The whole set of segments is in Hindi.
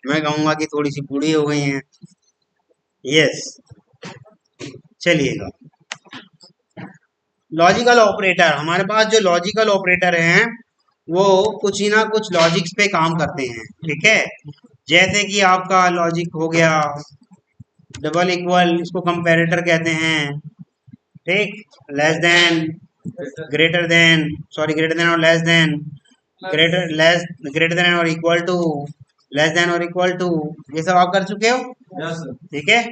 मैं कहूंगा कि थोड़ी सी बूढ़ी हो गई हैं। यस, चलिएगा। लॉजिकल ऑपरेटर, हमारे पास जो लॉजिकल ऑपरेटर हैं वो कुछ ही ना कुछ लॉजिक्स पे काम करते हैं, ठीक है। जैसे कि आपका लॉजिक हो गया डबल इक्वल, इसको कंपैरेटर कहते हैं, ठीक। Less than, greater than, sorry greater than और लेस देन, ग्रेटर देन और इक्वल टू, लेस देन और इक्वल टू, ये सब आप कर चुके हो, ठीक है।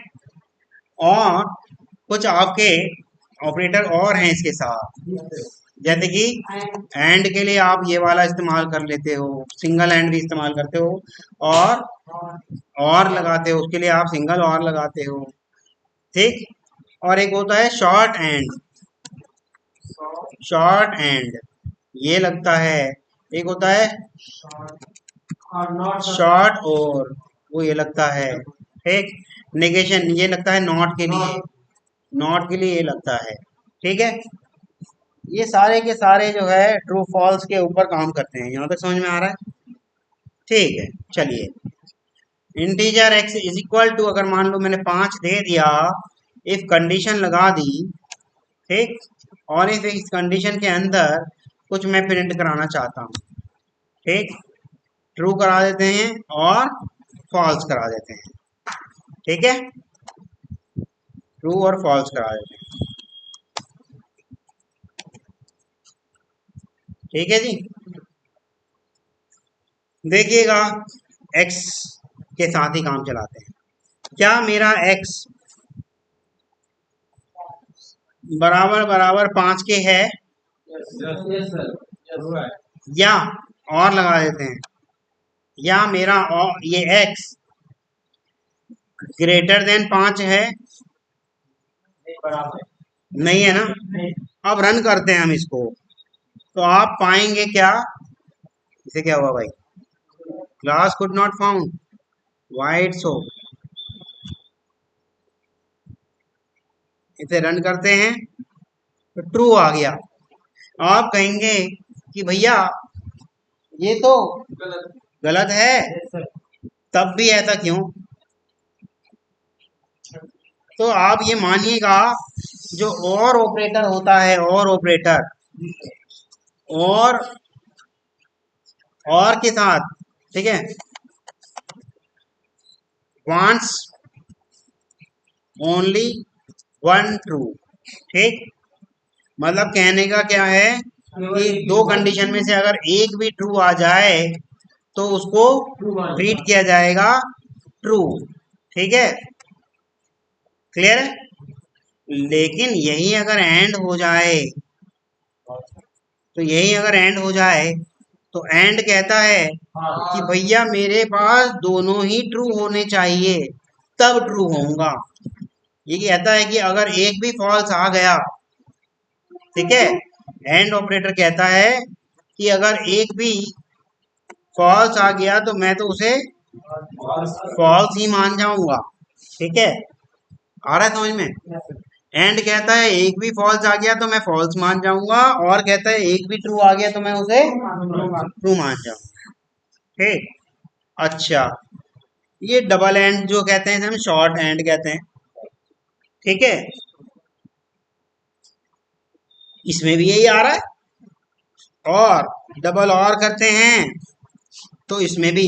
और कुछ आपके ऑपरेटर और हैं इसके साथ, जैसे कि एंड के लिए आप ये वाला इस्तेमाल कर लेते हो, सिंगल एंड भी इस्तेमाल करते हो, और लगाते हो, उसके लिए आप सिंगल और लगाते हो, ठीक। और एक होता है शॉर्ट एंड, शॉर्ट एंड ये लगता है। एक होता है शॉर्ट और, वो ये लगता है, ठीक। नेगेशन ये लगता है नॉट के लिए, नॉट के लिए ये लगता है, ठीक है। ये सारे के सारे जो है ट्रू फॉल्स के ऊपर काम करते हैं। यहाँ तक समझ में आ रहा है, ठीक है। चलिए, integer x is equal to, अगर मान लो मैंने 5 दे दिया, इफ कंडीशन लगा दी, ठीक। और इस कंडीशन के अंदर कुछ मैं प्रिंट कराना चाहता हूँ, ठीक। ट्रू करा देते हैं और फॉल्स करा देते हैं, ठीक है। ट्रू और फॉल्स करा देते हैं, ठीक है जी। देखिएगा, x के साथ ही काम चलाते हैं। क्या मेरा x बराबर बराबर 5 के है, या और लगा देते हैं, या मेरा ये x ग्रेटर देन 5 है, नहीं है ना। अब रन करते हैं हम इसको, तो आप पाएंगे क्या, इसे क्या हुआ भाई, class could not found, wait so, इसे रन करते हैं तो ट्रू आ गया। आप कहेंगे कि भैया ये तो गलत है, तब भी ऐसा क्यों। तो आप ये मानिएगा, जो और ऑपरेटर होता है, और ऑपरेटर, और के साथ, ठीक है, वांट्स ओनली वन ट्रू, ठीक। मतलब कहने का क्या है कि दो कंडीशन में से अगर एक भी ट्रू आ जाए तो उसको ट्रीट किया जाएगा ट्रू, ठीक है, क्लियर है। लेकिन यही अगर एंड हो जाए, तो यही अगर एंड हो जाए तो एंड कहता है कि भैया मेरे पास दोनों ही ट्रू होने चाहिए, तब ट्रू होऊंगा। ये कहता है कि अगर एक भी फॉल्स आ गया, ठीक है, एंड ऑपरेटर कहता है कि अगर एक भी फॉल्स आ गया तो मैं तो उसे फॉल्स ही मान जाऊंगा, ठीक है। आ रहा है समझ में। एंड कहता है एक भी फॉल्स आ गया तो मैं फॉल्स मान जाऊंगा, और कहता है एक भी ट्रू आ गया तो मैं उसे ट्रू मान जाऊंगा, ठीक। अच्छा, ये डबल एंड जो कहते हैं हम शॉर्ट एंड कहते हैं, ठीक है। इसमें भी यही आ रहा है, और डबल और करते हैं तो इसमें भी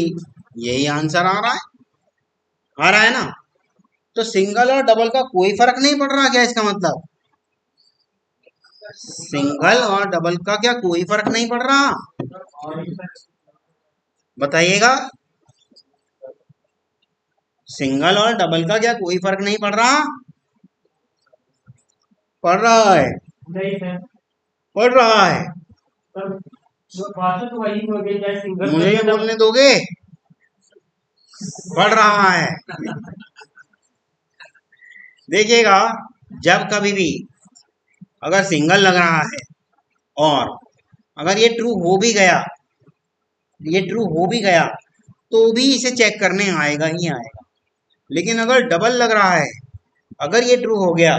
यही आंसर आ रहा है, आ रहा है ना। तो सिंगल और डबल का कोई फर्क नहीं पड़ रहा क्या, इसका मतलब सिंगल और डबल का क्या कोई फर्क नहीं पड़ रहा, बताइएगा। सिंगल और डबल का क्या कोई फर्क नहीं पड़ रहा, पड़ रहा है, पड़ रहा है। मुझे ये बोलने दोगे, पड़ रहा है। देखिएगा, जब कभी भी अगर सिंगल लग रहा है और अगर ये ट्रू हो भी गया, ये ट्रू हो भी गया तो भी इसे चेक करने आएगा ही आएगा। लेकिन अगर डबल लग रहा है, अगर ये ट्रू हो गया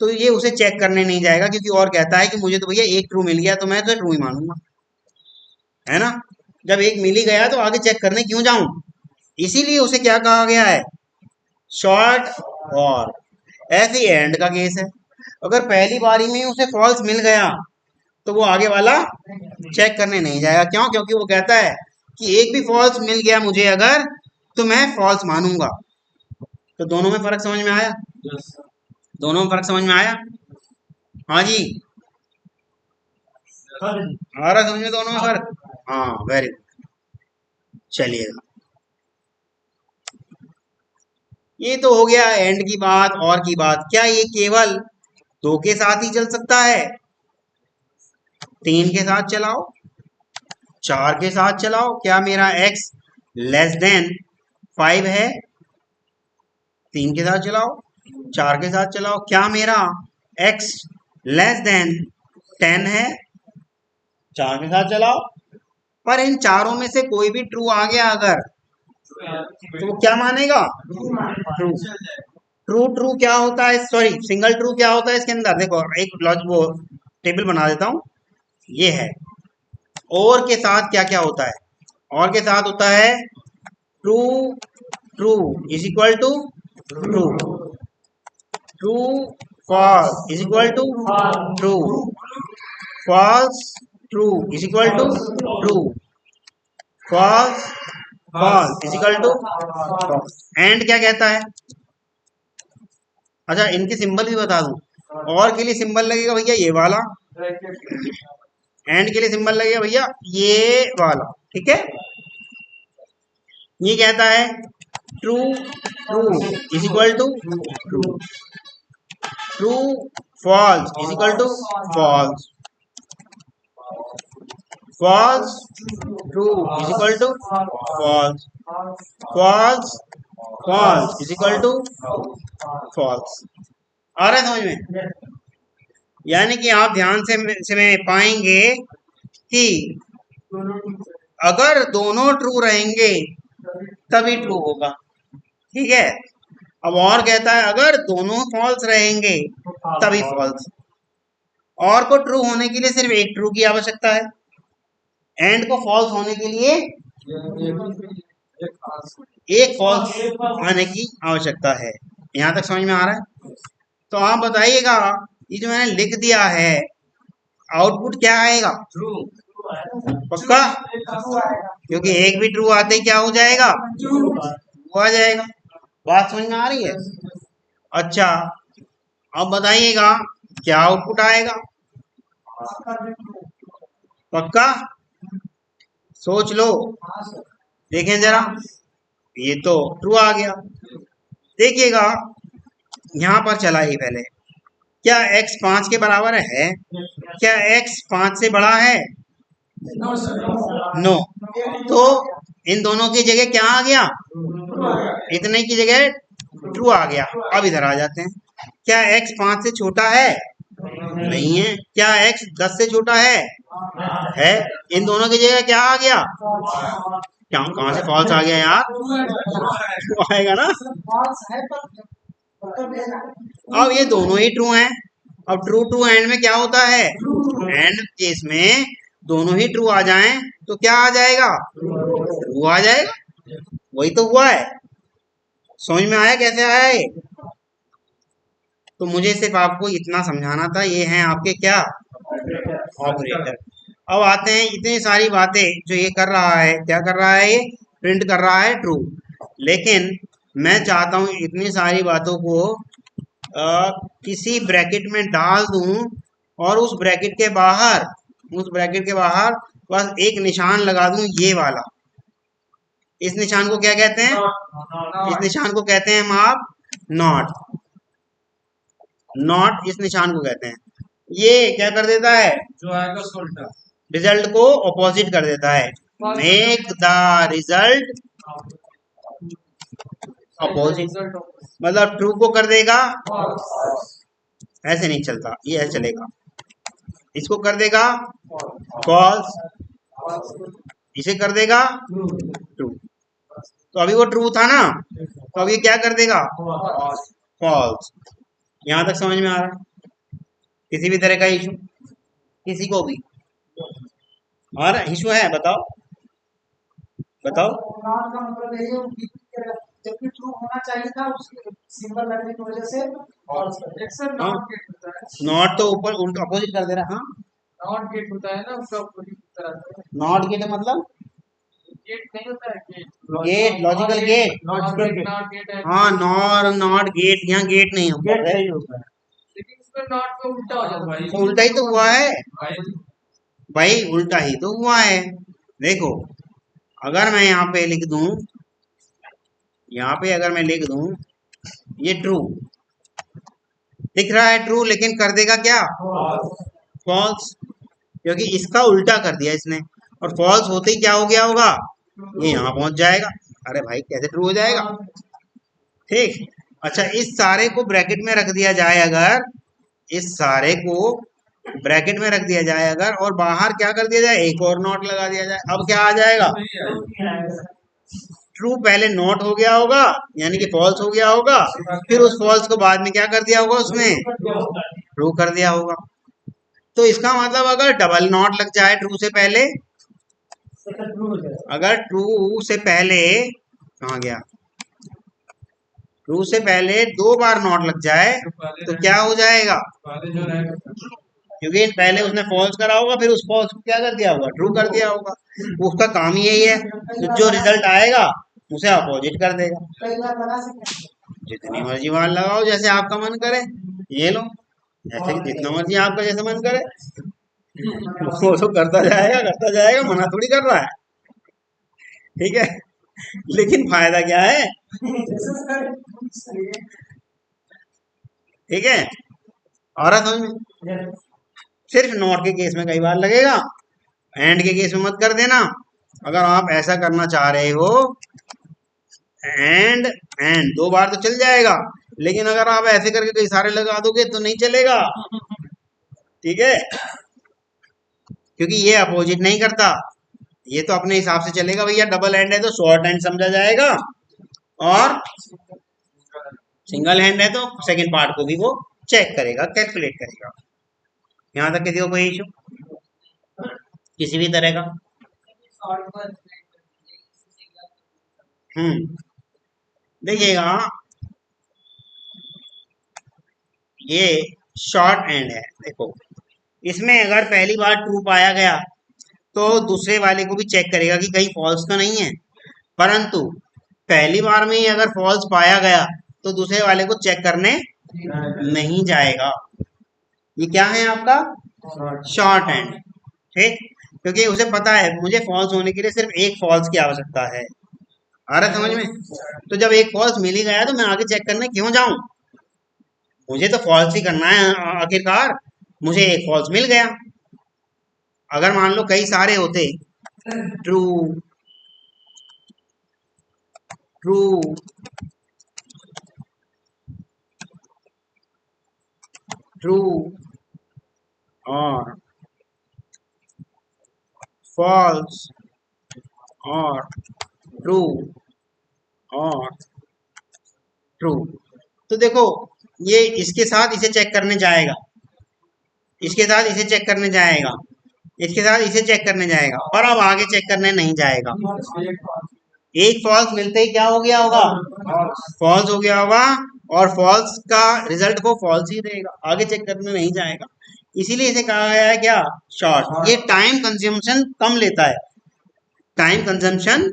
तो ये उसे चेक करने नहीं जाएगा, क्योंकि और कहता है कि मुझे तो भैया एक ट्रू मिल गया तो मैं तो ट्रू ही मानूंगा, है ना। जब एक मिल ही गया तो आगे चेक करने क्यों जाऊं, इसीलिए उसे क्या कहा गया है, शॉर्ट और। ऐसे ही एंड का केस है, अगर पहली बारी में ही उसे फॉल्स मिल गया तो वो आगे वाला चेक करने नहीं जाएगा। क्यों? क्योंकि वो कहता है कि एक भी फॉल्स मिल गया मुझे अगर, तो मैं फॉल्स मानूंगा। तो दोनों में फर्क समझ में आया? दोनों में फर्क समझ में आया? हाँ जी, आ रहा समझ में दोनों में फर्क? हाँ, वेरी गुड। चलिएगा, ये तो हो गया एंड की बात और की बात। क्या ये केवल दो के साथ ही चल सकता है? तीन के साथ चलाओ, चार के साथ चलाओ। क्या मेरा x लेस देन 5 है? तीन के साथ चलाओ, चार के साथ चलाओ। क्या मेरा x लेस देन 10 है? चार के साथ चलाओ। पर इन चारों में से कोई भी ट्रू आ गया अगर, तो वो क्या मानेगा? ट्रू। ट्रू ट्रू क्या होता है, सॉरी सिंगल ट्रू क्या होता है इसके अंदर? देखो एक लॉजिक वो टेबल बना देता हूं। ये है, और के साथ क्या क्या होता है? और के साथ होता है true true is equal to true, true false is equal to true, false true is equal to true, false false is equal to false. And क्या कहता है? अच्छा, इनके सिंबल भी बता दूं। और के लिए सिंबल लगेगा भैया ये वाला, एंड के लिए सिंबल लगेगा भैया ये वाला। ठीक है, ये कहता है true true is equal to true, true false is equal to false, false true is equal to false, false false is equal to false. आ रहा है समझ में? यानी कि आप ध्यान से में पाएंगे कि अगर दोनों ट्रू रहेंगे तभी ट्रू होगा। ठीक है, अब और कहता है अगर दोनों फॉल्स रहेंगे तभी फॉल्स। और को ट्रू होने के लिए सिर्फ एक ट्रू की आवश्यकता है, एंड को फॉल्स होने के लिए एक फॉल्स आने की आवश्यकता है। यहां तक समझ में आ रहा है? तो आप बताइएगा, ये जो मैंने लिख दिया है आउटपुट क्या आएगा? पक्का? क्योंकि एक भी ट्रू आते ही क्या हो जाएगा? ट्रू आ जाएगा। बात समझ में आ रही है? अच्छा, अब बताइएगा क्या आउटपुट आएगा? पक्का? सोच लो, देखें जरा। ये तो ट्रू आ गया। देखिएगा, यहां पर चलाइए पहले। क्या x 5 के बराबर है? क्या x 5 से बड़ा है? नो। तो इन दोनों की जगह क्या आ गया? इतने की जगह ट्रू आ गया। अब इधर आ जाते हैं। क्या x 5 से छोटा है? नहीं है। क्या x 10 से छोटा है? है। इन दोनों की जगह क्या आ गया? क्या, कहां से फॉल्स आ गया यार? ट्रू आएगा ना। अब ये दोनों ही ट्रू हैं। अब ट्रू टू एंड में क्या होता है? एंड केस में दोनों ही ट्रू आ जाएं तो क्या आ जाएगा? ट्रू आ जाएगा। वही तो हुआ है। समझ में आया कैसे आया ये? तो मुझे सिर्फ आपको इतना समझाना था। ये हैं आपके क्या? ऑपरेटर। अब आते हैं इतनी सारी बातें जो ये कर रहा है। क्या कर रहा है? ये प्रिंट कर रहा है ट्रू। लेकिन मैं चाहता हूं इतनी सारी बातों को किसी ब्रैकेट में डाल दूं और उस ब्रैकेट के बाहर बस एक निशान लगा दूं, ये वाला। इस निशान को क्या कहते हैं? इस निशान को कहते हैं हम आप नॉट। नॉट इस निशान को कहते हैं। ये क्या कर देता है? जो आएगा उल्टा, रिजल्ट को ऑपोजिट कर देता है। मेक द रिजल्ट ऑपोजिट, मतलब ट्रू को कर देगा। ऐसे नहीं चलता, ये ऐसे चलेगा। इसको कर देगा फॉल्स, इसे कर देगा ट्रू। तो अभी वो ट्रू था ना, तो अभी क्या कर देगा? फॉल्स। यहां तक समझ में आ रहा है? किसी भी तरह का इशू किसी को भी और इशू है बताओ? बताओ। नॉट का मतलब यही है कि जबकि ट्रू होना चाहिए था उसके सिंबल लगने की वजह से फॉल्स कर दिया। सर हाँ, नॉट गेट होता है, नॉट तो ऊपर उल्टा अपोजिट कर दे रहा। हाँ, नॉट गेट होता है ना उसका अपोजिट तरह से। नॉट गेट मतलब गेट नहीं होता है gate, gate, logical gate. Logical gate, not gate है। हाँ, नॉर नॉट गेट, यहाँ गेट नहीं होता गेट है। नहीं होता है, लेकिन इसमें नॉट का उल्टा हो जाता है। तो उल्टा ही तो हुआ है भाई भाई, उल्टा ही तो हुआ है। देखो, अगर मैं यहाँ पे लिख दूं, यहाँ पे अगर मैं लिख दूं ये ट्रू दिख रहा है, ट्रू, लेकिन कर देगा क्या? फॉल्स, क्योंकि इसका उल्टा कर दिया इसने। और फॉल्स होते ही क्या हो गया होगा? ये यहाँ पहुंच जाएगा। अरे भाई, कैसे ट्रू हो जाएगा? ठीक। अच्छा, इस सारे को ब्रैकेट में रख दिया जाए अगर, इस सारे को ब्रैकेट में रख दिया जाए अगर, और बाहर क्या कर दिया जाए, एक और नॉट लगा दिया जाए, अब क्या आ जाएगा? ट्रू पहले नॉट हो गया होगा, यानी कि फॉल्स हो गया होगा, फिर उस फॉल्स को बाद में क्या कर दिया होगा उसने? ट्रू कर दिया होगा। तो इसका मतलब अगर डबल नॉट लग जाए ट्रू से पहले, अगर ट्रू से पहले, कहाँ गया, ट्रू से पहले 2 बार नॉट लग जाए तो क्या हो जाएगा? क्योंकि पहले उसने फॉल्स करा होगा, फिर उस फॉल्स को क्या कर दिया होगा? ट्रू कर दिया होगा। उसका काम ही यही है, तो जो रिजल्ट आएगा उसे अपोजिट कर देगा। जितनी मर्जी बार लगाओ, जैसे आपका मन करे, ये लो, ऐसे जितना मर्जी आपका जैसे मन करे, वो तो करता जाएगा, मना थोड़ी कर रहा है। ठीक है, लेकिन फायदा क्या है? ठीक है, और समझ में? सिर्फ नॉट के केस में कई बार लगेगा, एंड के केस में मत कर देना। अगर आप ऐसा करना चाह रहे हो, एंड एंड 2 बार तो चल जाएगा, लेकिन अगर आप ऐसे करके कई सारे लगा दोगे तो नहीं चलेगा। ठीक है, क्योंकि ये अपोजिट नहीं करता, ये तो अपने हिसाब से चलेगा। भैया डबल हैंड है तो शॉर्ट हैंड समझा जाएगा, और सिंगल हैंड है तो सेकंड पार्ट को भी वो चेक करेगा, कैलकुलेट करेगा। यहाँ तक किसी को कोई इशू किसी भी तरह का? हम्म, देखिएगा, ये शॉर्ट एंड है। देखो, इसमें अगर पहली बार ट्रू पाया गया तो दूसरे वाले को भी चेक करेगा कि कहीं फॉल्स तो नहीं है। परंतु पहली बार में ही अगर फॉल्स पाया गया तो दूसरे वाले को चेक करने नहीं जाएगा। ये क्या है आपका? Short hand. ठीक, क्योंकि उसे पता है मुझे फॉल्स होने के लिए सिर्फ एक फॉल्स की आवश्यकता है। आ रहा है समझ में? तो जब एक फॉल्स मिल ही गया तो मैं आगे चेक करने क्यों जाऊं? मुझे तो फॉल्स ही करना है आखिरकार। मुझे एक फॉल्स मिल गया। अगर मान लो कई सारे होते, ट्रू, ट्रू, ट्रू और फॉल्स और ट्रू और ट्रू, तो देखो, ये इसके साथ इसे चेक करने जाएगा, इसके साथ इसे चेक करने जाएगा, इसके साथ इसे चेक करने जाएगा, और अब आगे चेक करने नहीं जाएगा। एक फॉल्स मिलते ही क्या हो गया होगा? फॉल्स हो गया होगा, और फॉल्स का रिजल्ट को फॉल्स ही देगा, आगे चेक करने नहीं जाएगा। इसीलिए इसे कहा गया है क्या? शॉर्ट। ये टाइम कंज्यूमशन कम लेता है, टाइम कंजम्पशन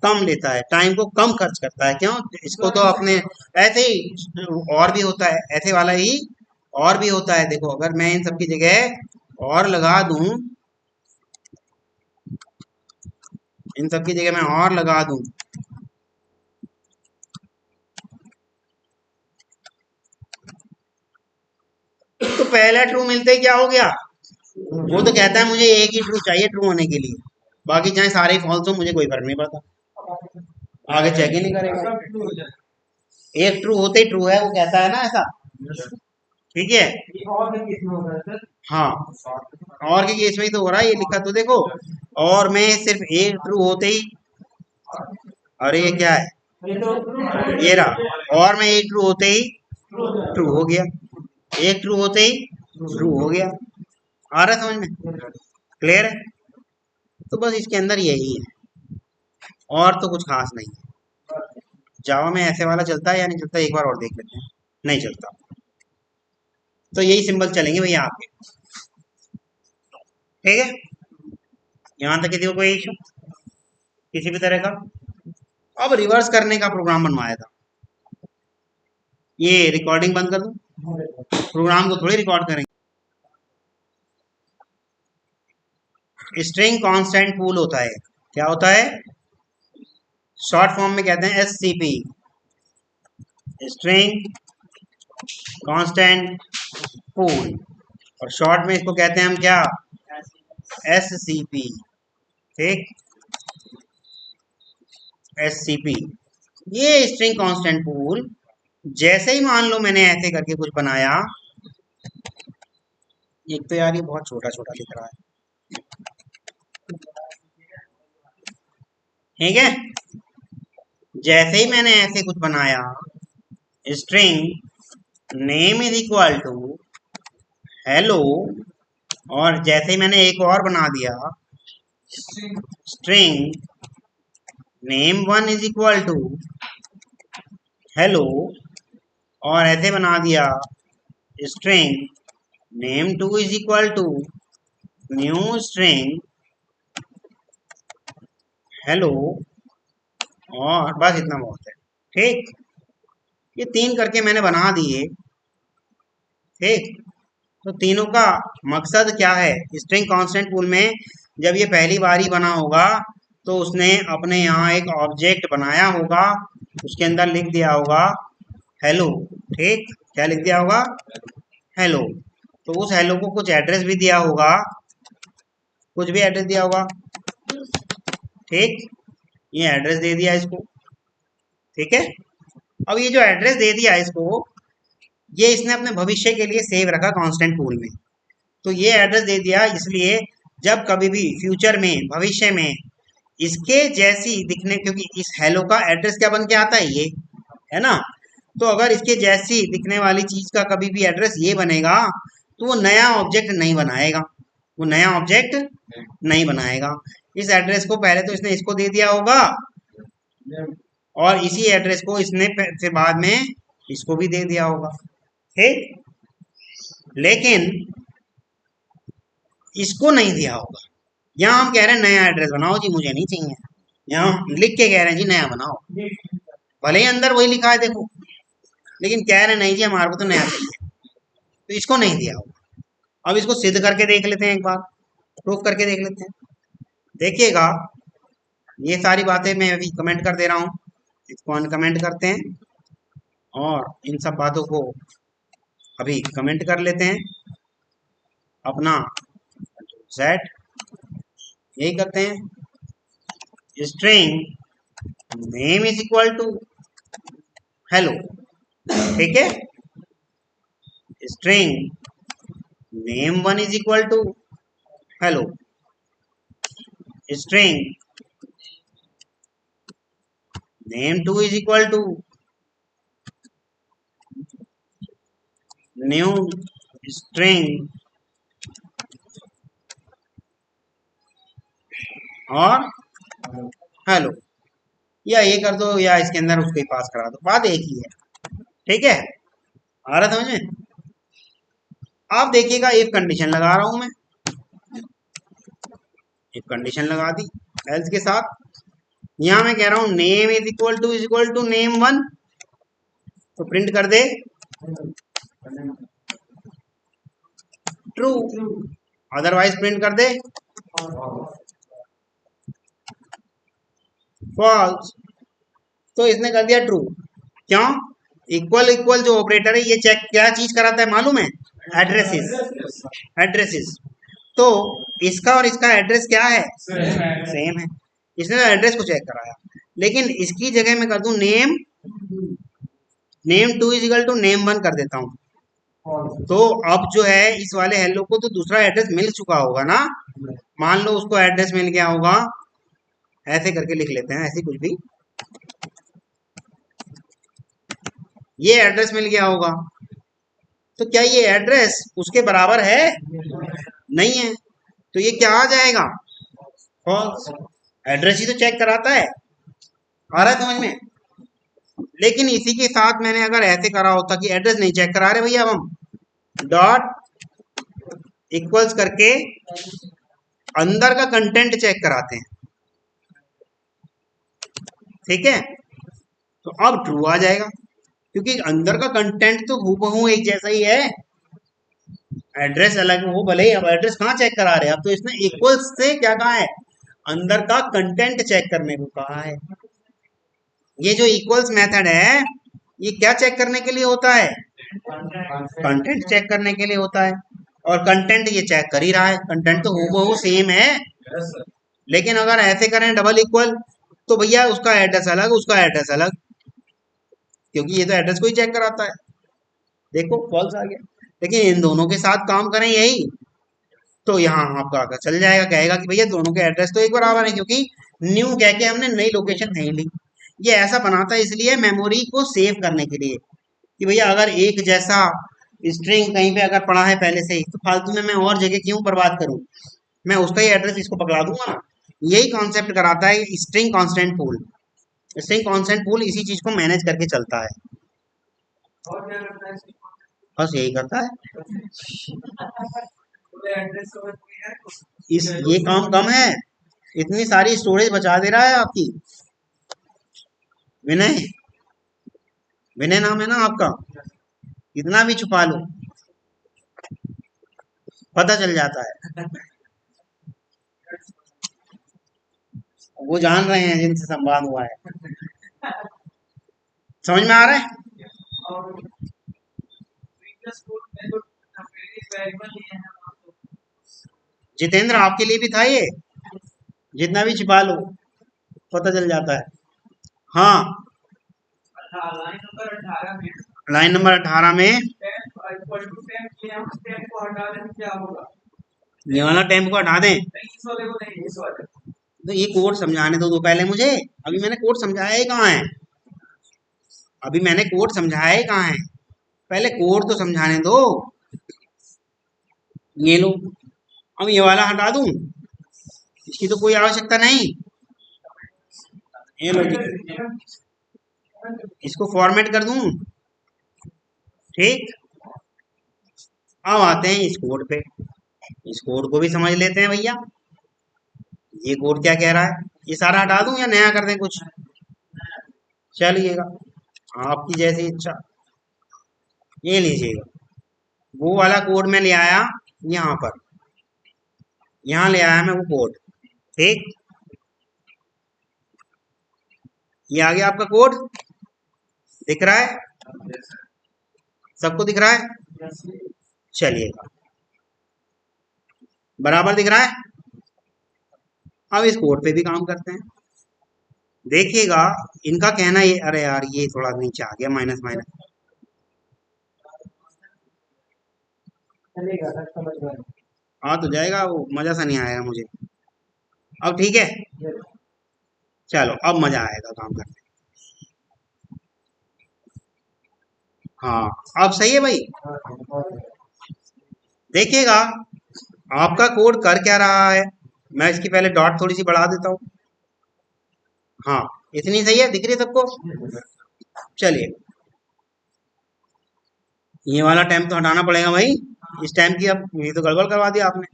कम लेता है, टाइम को कम खर्च करता है। क्यों? इसको तो अपने ऐसे ही और भी होता है, ऐसे वाला ही और भी होता है। देखो, अगर मैं इन सबकी जगह और लगा दूं, इन सबकी जगह मैं और लगा दूं, तो पहला ट्रू मिलते ही क्या हो गया? वो तो कहता है मुझे एक ही ट्रू चाहिए ट्रू होने के लिए, बाकी चाहे सारे फॉल्स हो मुझे कोई फर्क नहीं पड़ता, आगे चेक ही नहीं करेगा। एक ट्रू होते ही ट्रू है, वो कहता है ना ऐसा। ठीक है, हाँ, और के केस में ही तो हो रहा है, ये लिखा तो देखो, और में सिर्फ एक ट्रू होते ही, अरे ये क्या है, ये रहा, और में एक ट्रू होते ही ट्रू हो गया, एक ट्रू होते ही ट्रू हो गया। आ रहा है समझ में? क्लियर है? तो बस इसके अंदर यही है। और तो कुछ खास नहीं है। जावा में ऐसे वाला चलता है या नहीं चलता, एक बार और देख लेते हैं। नहीं चलता। तो यही सिंबल चलेंगे भैया आपके। ठीक है, यहाँ तक किसी को कोई इशू किसी भी तरह का? अब रिवर्स करने का प्रोग्राम बनवाया था। ये रिकॉर्डिंग बंद कर दूं, प्रोग्राम को थोड़ी रिकॉर्ड करेंगे। स्ट्रिंग कांस्टेंट पूल होता है। क्या होता है? शॉर्ट फॉर्म में कहते हैं SCP, स्ट्रिंग कांस्टेंट पूल, और शॉर्ट में इसको कहते हैं हम क्या? SCP। ठीक, SCP। ये स्ट्रिंग कांस्टेंट पूल जैसे ही मान लो मैंने ऐसे करके कुछ बनाया, एक तो यार ये बहुत छोटा छोटा लिख रहा है, ठीक है। जैसे ही मैंने ऐसे कुछ बनाया, string name is equal to hello, और जैसे ही मैंने एक और बना दिया, string name one is equal to hello, और ऐसे बना दिया string name two is equal to new string hello, और बस इतना बहुत है। ठीक, ये 3 करके मैंने बना दिए। ठीक, तो तीनों का मकसद क्या है? स्ट्रिंग कांस्टेंट पूल में जब ये पहली बार ही बना होगा तो उसने अपने यहाँ एक ऑब्जेक्ट बनाया होगा, उसके अंदर लिख दिया होगा हेलो। ठीक, क्या लिख दिया होगा? हेलो। तो उस हेलो को कुछ एड्रेस भी दिया होगा, कुछ भी एड्रेस दिया होगा। ठीक, ये एड्रेस दे दिया इसको। ठीक है, अब ये जो एड्रेस दे दिया इसको, ये इसने अपने भविष्य के लिए सेव रखा कांस्टेंट पूल में। तो ये एड्रेस दे दिया, इसलिए जब कभी भी फ्यूचर में, भविष्य में इसके जैसी दिखने, क्योंकि इस हेलो का एड्रेस क्या बन के आता है, ये है ना। तो अगर इसके जैसी दिखने वाली चीज का कभी भी एड्रेस ये बनेगा तो वो नया ऑब्जेक्ट नहीं बनाएगा, वो नया ऑब्जेक्ट नहीं बनाएगा। इस एड्रेस को पहले तो इसने इसको दे दिया होगा, और इसी एड्रेस को इसने फिर बाद में इसको भी दे दिया होगा। ठीक, लेकिन इसको नहीं दिया होगा। यहाँ हम कह रहे हैं नया एड्रेस बनाओ जी, मुझे नहीं चाहिए। यहाँ लिख के कह रहे हैं जी नया बनाओ, भले ही अंदर वही लिखा है देखो, लेकिन कह रहे हैं नहीं जी हमारे को तो नया चाहिए। तो इसको नहीं दिया होगा। अब इसको सिद्ध करके देख लेते हैं, एक बार प्रूफ करके देख लेते हैं। देखिएगा, ये सारी बातें मैं अभी कमेंट कर दे रहा हूँ, इसको अनकमेंट करते हैं और इन सब बातों को अभी कमेंट कर लेते हैं। अपना सेट यही करते हैं, string name is equal to hello. ठीक है, string name one is equal to hello, string name two is equal to new string और हेलो, या ये कर दो या इसके अंदर उसको ही पास करा दो, बात एक ही है। ठीक है, आ रहा समझ में? आप देखिएगा, एक कंडीशन लगा रहा हूं मैं, एक कंडीशन लगा दी एल्स के साथ। यहां मैं कह रहा हूं name is equal to name one, तो प्रिंट कर दे ट्रू, अदरवाइज प्रिंट कर दे फॉल्स। तो इसने कर दिया ट्रू। क्यों? इक्वल इक्वल जो ऑपरेटर है ये चेक क्या चीज कराता है मालूम है? Addresses, addresses. तो इसका और इसका एड्रेस क्या है? सेम है। इसने तो एड्रेस को चेक कराया, लेकिन इसकी जगह मैं कर दूं name, name two is equal to name one कर देता हूं। तो अब जो है इस वाले हेलो को तो दूसरा एड्रेस मिल चुका होगा ना, मान लो उसको एड्रेस मिल गया होगा, ऐसे करके लिख लेते हैं, ऐसे कुछ भी, ये एड्रेस मिल गया होगा। तो क्या ये एड्रेस उसके बराबर है? नहीं है। तो ये क्या आ जाएगा? फॉल्स। एड्रेस ही तो चेक कराता है, आ रहा है समझ में? लेकिन इसी के साथ मैंने अगर ऐसे करा होता कि एड्रेस नहीं चेक करा रहे भैया, अब हम डॉट इक्वल्स करके अंदर का कंटेंट चेक कराते हैं, ठीक है? तो अब ट्रू आ जाएगा, क्योंकि अंदर का कंटेंट तो हूबहू एक जैसा ही है, एड्रेस अलग हो भले ही। अब एड्रेस कहाँ चेक करा रहे हैं? अब तो इसने इक्वल्स से क्या कहा है, अंदर का कंटेंट चेक करने को कहा है। ये जो इक्वल्स मेथड है, ये क्या चेक करने के लिए होता है? कंटेंट चेक करने के लिए होता है। और कंटेंट ये चेक कर ही रहा है, कंटेंट तो हूबहू सेम है। लेकिन अगर ऐसे करें डबल इक्वल, तो भैया उसका एड्रेस अलग, उसका एड्रेस अलग, क्योंकि ये तो एड्रेस को ही चेक कराता है। देखो फॉल्स आ गया। लेकिन इन दोनों के साथ काम करें यही, तो यहाँ आपका आगे चल जाएगा, कहेगा कि भैया दोनों के एड्रेस तो एक बराबर है, क्योंकि न्यू कह के हमने नई लोकेशन नहीं ली। ये ऐसा बनाता है इसलिए मेमोरी को सेव करने के लिए, कि भैया अगर एक जैसा स्ट्रिंग कहीं पे अगर पड़ा है पहले से ही, तो फालतू में मैं और जगह क्यों बर्बाद करूं, मैं उसका ही एड्रेस इसको पकड़ा दूंगा ना। यही कॉन्सेप्ट कराता है string constant pool. String constant pool इसी चीज को मैनेज करके चलता है, बस यही करता है। इस ये काम कम है, इतनी सारी स्टोरेज बचा दे रहा है आपकी। विनय, विनय नाम है ना आपका, कितना भी छुपा लो पता चल जाता है। वो जान रहे हैं जिनसे संवाद हुआ है। समझ में आ रहा है? जितेंद्र आपके लिए भी था ये, जितना भी छिपा लो पता चल जाता है। हाँ, लाइन नंबर 18 में ये वाला टेम्प को हटा दें, तो ये कोड समझाने दो पहले मुझे। अभी मैंने कोड समझाया ही कहाँ है, अभी मैंने कोड समझाया ही कहाँ है, पहले कोड तो समझाने दो। ये लो, अब ये वाला हटा दूं, इसकी तो कोई आवश्यकता नहीं। ये लो जी, इसको फॉर्मेट कर दूं, ठीक। अब आते हैं इस कोड पे, इस कोड को भी समझ लेते हैं भैया। ये कोड क्या कह रहा है, ये सारा हटा दूं या नया कर दें कुछ? चलिएगा, आपकी जैसी इच्छा। ये लीजिएगा, वो वाला कोड में ले आया यहाँ पर, यहाँ ले आया मैं वो कोड, ठीक। ये आ गया आपका कोड, दिख रहा है? सबको दिख रहा है? चलिएगा, बराबर दिख रहा है। अब इस कोड पे भी काम करते हैं, देखिएगा। इनका कहना ये, अरे यार ये थोड़ा नीचे आ गया, माइनस माइनस आ तो जाएगा, वो मजा सा नहीं आएगा मुझे। अब ठीक है, चलो अब मजा आएगा काम करने। हाँ, अब सही है भाई। देखिएगा आपका कोड कर क्या रहा है। मैं इसकी पहले डॉट थोड़ी सी बढ़ा देता हूँ। हाँ, इतनी सही है, दिख रही है सबको? चलिए, ये वाला टाइम तो हटाना पड़ेगा भाई, इस टाइम की अब ये तो गड़बड़ करवा दिया आपने,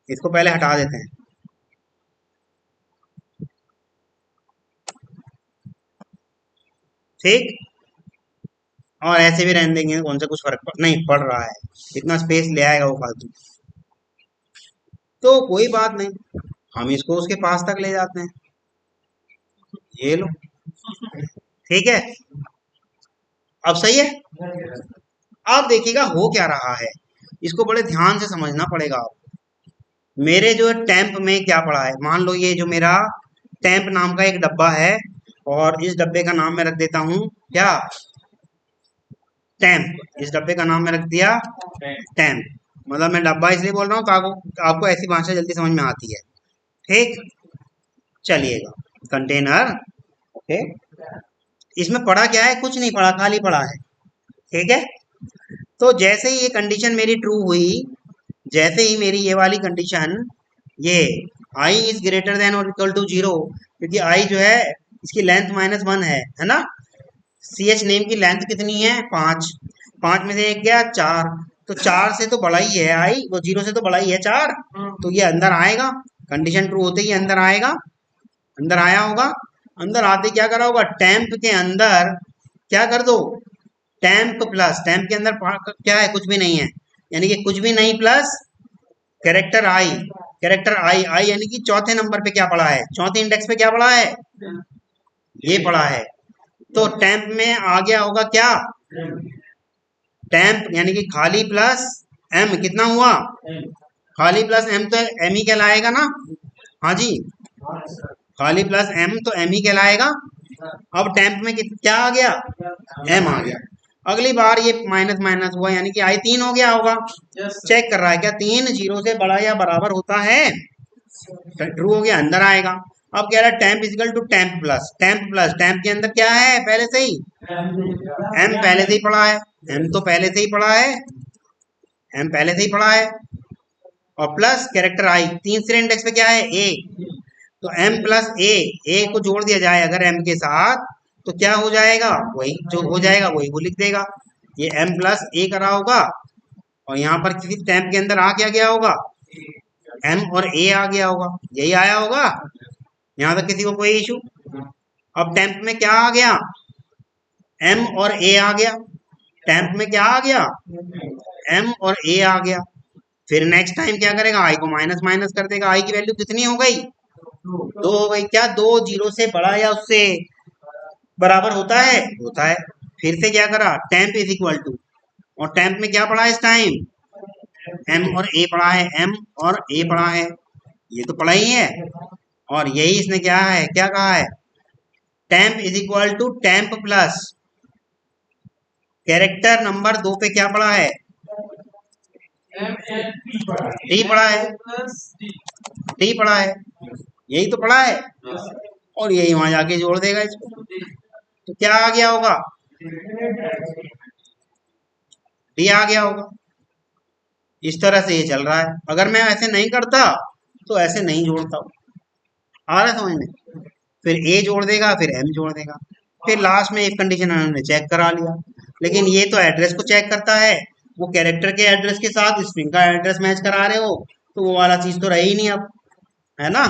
इसको पहले हटा देते हैं, ठीक। और ऐसे भी रहने देंगे, कौन सा कुछ फर्क नहीं पड़ रहा है, इतना स्पेस ले आएगा वो फालतू, तो कोई बात नहीं, हम इसको उसके पास तक ले जाते हैं। ये लो, ठीक है, अब सही है। अब देखिएगा हो क्या रहा है, इसको बड़े ध्यान से समझना पड़ेगा आप। मेरे जो टेम्प में क्या पड़ा है, मान लो ये जो मेरा टेम्प नाम का एक डब्बा है, और इस डब्बे का नाम मैं रख देता हूँ क्या, टेम्प। इस डब्बे का नाम मैं रख दिया टेम्प, मतलब मैं डब्बा इसलिए बोल रहा हूँ ताकि आपको ऐसी भाषा जल्दी समझ में आती है, ठीक। चलिएगा, कंटेनर, ओके। इसमें पड़ा क्या है, कुछ नहीं पड़ा, खाली पड़ा है, ठीक है। तो जैसे ही ये कंडीशन मेरी ट्रू हुई, जैसे ही मेरी ये वाली कंडीशन, ये i इज ग्रेटर देन और इक्वल टू 0, क्योंकि आई जो है इसकी लेंथ -1 है ना। सी एच नेम की लेंथ कितनी है 5, 5 में से एक गया 4, तो 4 से तो बड़ा ही है आई, वो 0 से तो बड़ा ही है 4, तो ये अंदर आएगा। कंडीशन ट्रू होते ही अंदर आएगा, अंदर आया होगा। अंदर आते क्या करा होगा, टेम्प के अंदर क्या कर दो, टेम्प प्लस, टेम्प के अंदर क्या है, कुछ भी नहीं है, यानी कि कुछ भी नहीं plus character I, character I, I यानी कि चौथे नंबर पे क्या पड़ा है, चौथे इंडेक्स पे क्या पड़ा है, ये पड़ा है। तो टेम्प में आ गया होगा क्या, टेम्प यानी कि खाली प्लस एम, कितना हुआ, खाली प्लस एम तो एम ही कहलाएगा ना। हाँ जी, खाली प्लस एम तो एम ही कहलाएगा। अब टेम्प में क्या आ गया, एम आ गया। अगली बार ये माइनस माइनस हुआ यानी कि आई 3 हो गया होगा। चेक कर रहा है क्या 3 0 से बड़ा या बराबर होता है, ट्रू हो गया, अंदर आएगा। अब कह रहा है temp is equal to temp plus, temp plus, temp के अंदर क्या है पहले से ही, एम पहले से ही पड़ा है, एम तो पहले से ही पड़ा है, एम पहले से ही पड़ा है, और प्लस कैरेक्टर आई, तीसरे इंडेक्स पे क्या है ए, तो m प्लस ए को जोड़ दिया जाए अगर m के साथ तो क्या हो जाएगा, वही जो हो जाएगा वही वो लिख देगा। ये m प्लस ए करा होगा, और यहाँ पर किसी टेम्प के अंदर आ क्या गया होगा, m और a आ गया होगा, यही आया होगा। यहाँ तक किसी को कोई इशू। अब टेम्प में क्या आ गया, m और a आ गया, टेम्प में क्या आ गया, m और a आ गया। फिर नेक्स्ट टाइम क्या करेगा, आई को माइनस माइनस कर देगा, आई की वैल्यू कितनी हो गई, 2 हो गई। क्या 2 0 से बड़ा या उससे बराबर होता है, होता है। फिर से क्या करा, टेम्प इज इक्वल टू, और टेम्प में क्या पड़ा है इस टाइम, m और a पड़ा है, m और a पड़ा है, ये तो पड़ा ही है। और यही इसने क्या है, क्या कहा है, temp is equal to temp plus character number 2 पे क्या पड़ा है, टी पड़ा है, टी पड़ा है, यही तो पड़ा है, और यही वहां जाके जोड़ देगा इसको, तो क्या आ गया होगा, डी आ गया होगा। इस तरह से ये चल रहा है। अगर मैं ऐसे नहीं करता तो ऐसे नहीं जोड़ता, आ रहा है समझ में। फिर ए जोड़ देगा, फिर एम जोड़ देगा, फिर लास्ट में एक कंडीशन हमने चेक करा लिया। लेकिन ये तो एड्रेस को चेक करता है, वो कैरेक्टर के एड्रेस के साथ स्ट्रिंग का एड्रेस मैच करा रहे हो, तो वो वाला चीज तो रही नहीं अब, है ना।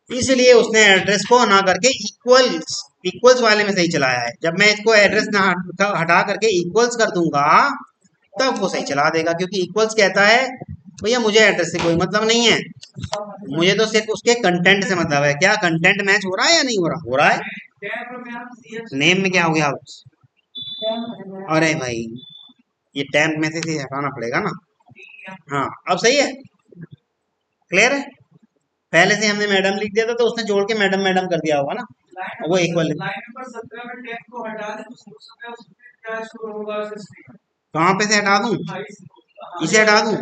इसलिए उसने एड्रेस को ना करके इक्वल्स, इक्वल्स वाले में सही चलाया है। जब मैं इसको एड्रेस ना हटा करके इक्वल्स कर दूंगा तब वो सही चला देगा, क्योंकि इक्वल्स कहता है भैया मुझे एड्रेस से कोई मतलब नहीं है, मुझे तो सिर्फ उसके कंटेंट से मतलब है, क्या कंटेंट मैच हो रहा है या नहीं हो रहा, हो रहा है। नेम में क्या हो गया, अरे भाई ये टैम्प में से हटाना पड़ेगा ना। हाँ अब सही है, क्लियर है। पहले से हमने मैडम लिख दिया था तो उसने जोड़ के मैडम मैडम कर दिया होगा ना, वो इक्वल। लाइन नंबर 17 में टेम्प को हटा दें तो उसमें क्या शो होगा, कहाँ पे से हटा दूं, इसे हटा दूं,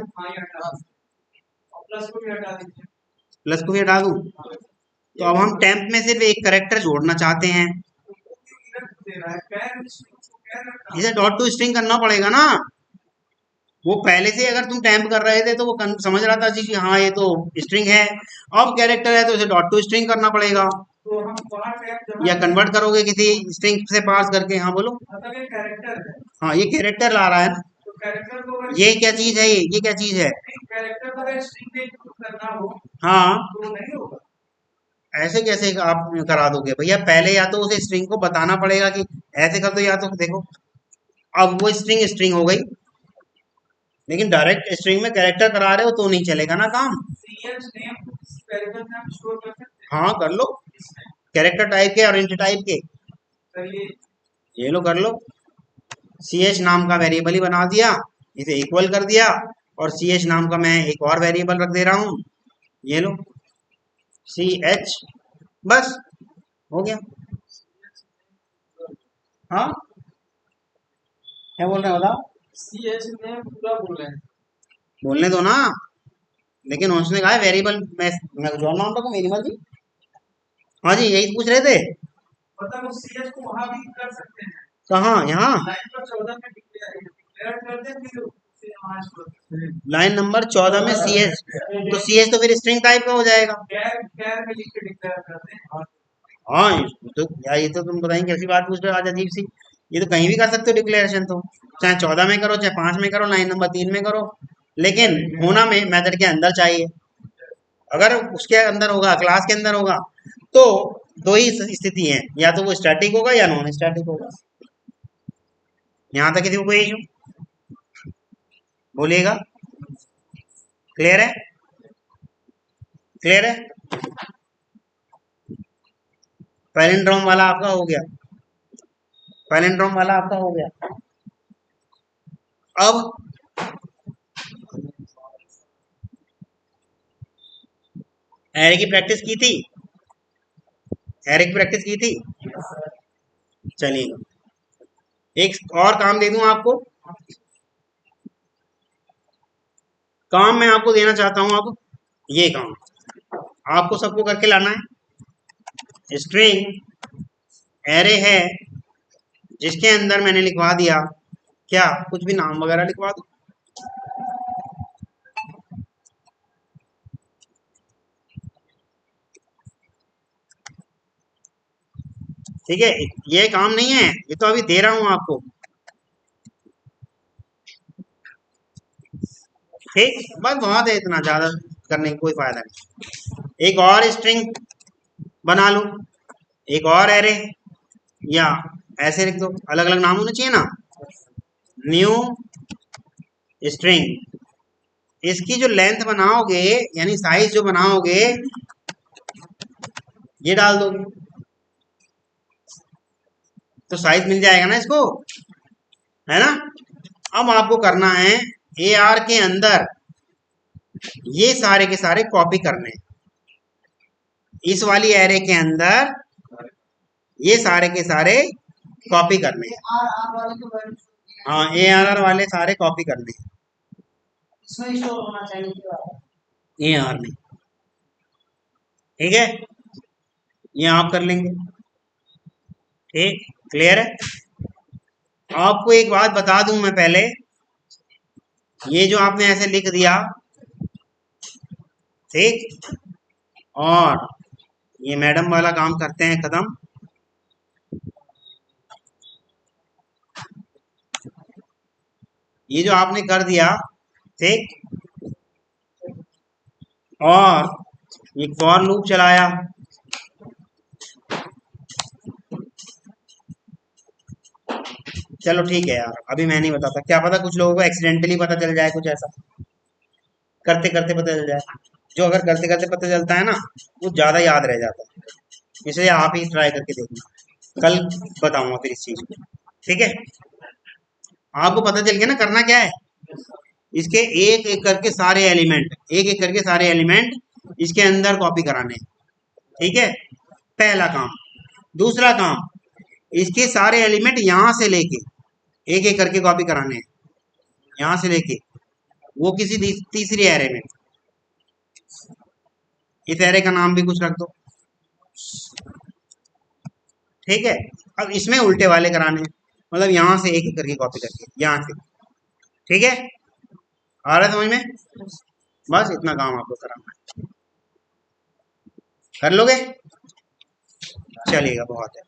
प्लस को भी हटा दीजिए, प्लस को भी हटा दूं। तो अब हम टेम्प में सिर्फ एक करेक्टर जोड़ना चाहते हैं, इसे डॉट टू स्ट्रिंग करना पड़ेगा ना। वो पहले से अगर तुम टेम्प कर रहे थे तो वो समझ रहा था जी कि हाँ ये तो स्ट्रिंग है, अब कैरेक्टर है तो इसे डॉट टू स्ट्रिंग करना पड़ेगा। तो हम या कन्वर्ट करोगे किसी स्ट्रिंग से पास करके, हाँ बोलो। ये कैरेक्टर है, हाँ ये कैरेक्टर ला रहा है ना, तो कैरेक्टर को ये क्या चीज है, ये क्या चीज है, कैरेक्टर को अगर स्ट्रिंग में इंक्लूड करना हो हाँ तो नहीं होगा। ऐसे कैसे आप करा दोगे भैया, पहले या तो उसे स्ट्रिंग को बताना पड़ेगा कि ऐसे कर दो, या तो देखो अब वो स्ट्रिंग स्ट्रिंग हो गई, लेकिन डायरेक्ट स्ट्रिंग में कैरेक्टर करा रहे हो तो नहीं चलेगा ना काम। हाँ कर लो, कैरेक्टर टाइप के और इंट टाइप के, ये लो कर लो। सी एच नाम का वेरिएबल ही बना दिया, इसे इक्वल कर दिया, और सी एच नाम का मैं एक और वेरिएबल रख दे रहा हूँ, ये लो सी एच, बस हो गया। हाँ क्या बोल रहे हो बताओ, सी एच ने पूरा बोल रहे हैं, बोलने दो ना। लेकिन उसने कहा वेरिएबल मैं जो नाम रखूं, मेरी मर्जी। हाँ जी यही पूछ रहे थे, मतलब उस सीएच को वहां भी कर सकते हैं, कहाँ, यहाँ लाइन पर 14 में डिक्लेयर कर दें, फिर लाइन नंबर 14 में सी एच, तो सी एच तो फिर स्ट्रिंग टाइप का हो जाएगा। हाँ तो यार ये तो तुम बताएंगे कैसी बात पूछ रहे हो आज अजीब सी। ये तो कहीं भी कर सकते हो डिक्लेरेशन, तो चाहे 14 में करो चाहे 5 में करो, लाइन नंबर 3 में करो, लेकिन होना में मेथड के अंदर चाहिए। अगर उसके अंदर होगा, क्लास के अंदर होगा, तो दो ही स्थिति है, या तो वो स्टैटिक होगा या नॉन स्टैटिक होगा। यहाँ तक किसी को कोई इशू बोलिएगा? क्लियर है? क्लियर है? पैलिंड्रोम वाला आपका हो गया, पैलिंड्रोम वाला आपका हो गया। अब एरे की प्रैक्टिस की थी, एरे की प्रैक्टिस की थी। चलिए एक और काम दे दूं आपको, काम मैं आपको देना चाहता हूं। अब ये काम आपको सबको करके लाना है। स्ट्रिंग एरे है जिसके अंदर मैंने लिखवा दिया, क्या कुछ भी नाम वगैरह लिखवा दो। ठीक है, ये काम नहीं है, ये तो अभी दे रहा हूं आपको। ठीक, बस बहुत है, इतना ज्यादा करने का कोई फायदा नहीं। एक और स्ट्रिंग बना लूं, एक और एरे, या ऐसे लिख दो, अलग अलग नाम होना चाहिए ना। न्यू स्ट्रिंग, इसकी जो लेंथ बनाओगे यानी साइज जो बनाओगे ये डाल दोगे तो साइज मिल जाएगा ना इसको, है ना। अब आपको करना है ए आर के अंदर ये सारे के सारे कॉपी करने, इस वाली एरे के अंदर ये सारे के सारे कॉपी करने। हाँ, ए आर वाले सारे कॉपी करने इसमें स्टोर होना चाहिए ए आर में। ठीक है, ये आप कर लेंगे। ठीक, क्लियर है? आपको एक बात बता दूं मैं पहले, ये जो आपने ऐसे लिख दिया, ठीक, और ये मैडम वाला काम करते हैं खत्म। ये जो आपने कर दिया, ठीक, और ये फॉर लूप चलाया, चलो ठीक है यार, अभी मैं नहीं बताता, क्या पता कुछ लोगों को एक्सीडेंटली पता चल जाए, कुछ ऐसा करते करते पता चल जाए। जो अगर करते करते पता चलता है ना, वो ज्यादा याद रह जाता है। इसलिए आप ही ट्राई करके देखना, कल बताऊंगा फिर इस चीज को। ठीक है, आपको पता चल गया ना करना क्या है। इसके एक एक करके सारे एलिमेंट, एक एक करके सारे एलिमेंट इसके अंदर कॉपी कराने। ठीक है, पहला काम। दूसरा काम, इसके सारे एलिमेंट यहां से लेके एक एक करके कॉपी कराने हैं, यहां से लेके वो किसी तीसरी एरे में। इस एरे का नाम भी कुछ रख दो। ठीक है, अब इसमें उल्टे वाले कराने हैं, मतलब यहां से एक एक करके कॉपी करके यहां से। ठीक है, आ रहा है समझ में? बस इतना काम आपको कराना है, कर लोगे? चलिएगा, बहुत है।